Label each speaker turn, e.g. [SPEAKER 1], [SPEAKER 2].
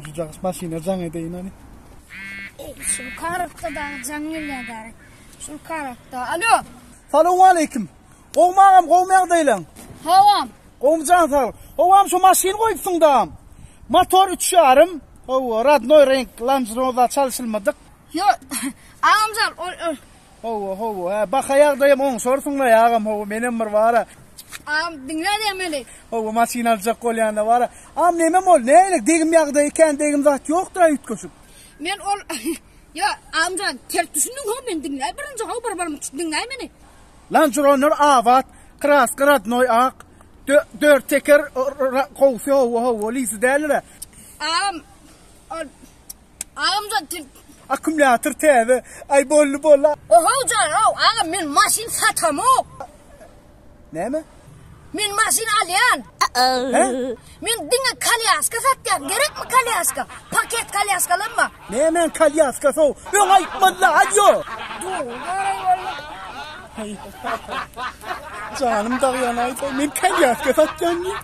[SPEAKER 1] Jucak maşina can edeyin hani.
[SPEAKER 2] Şu karakta da canlıya gari. Şu karakta. Alo.
[SPEAKER 1] Selamun aleyküm. Kovmağım deylen.
[SPEAKER 2] Havam.
[SPEAKER 1] Kovmacan sağ. Havam şu maşini koyupsun da. Motor 3,5. O radnoy renk Land Rover'da çalışılmadık.
[SPEAKER 2] Yo. Ağamcan.
[SPEAKER 1] Hova. Bak ayağdayım on sorsun da yağım. Hova benim var.
[SPEAKER 2] Ağam dinle demeli.
[SPEAKER 1] Hova maşini alacak kol yanında var. Ağam nemem ol. Neylik? Degim yağdayken degim zat yoktur ayıt koşup.
[SPEAKER 2] Men ol. Ya ağamcan ters düşündün ha ben dinle. Birinci ha barbarım dinle beni.
[SPEAKER 1] Land Rover avat. Kras radnoy ak. 4 teker kovfi hova. Lisi derler.
[SPEAKER 2] Ağamcan
[SPEAKER 1] Akümülatör teve. Ay bolla.
[SPEAKER 2] Ohocan ağam men maşin satam o.
[SPEAKER 1] Ne mi?
[SPEAKER 2] Men maşin alyan. Men dinle kalyaska satyan. Gerek mi kalyaska? Paket kalyaskalanma.
[SPEAKER 1] Ne men kalyaska so? Yok ayıpmadılar hadi yo.
[SPEAKER 2] Dur vallahi.
[SPEAKER 1] Canım da yanaydı. Men kalyaska satyan ya.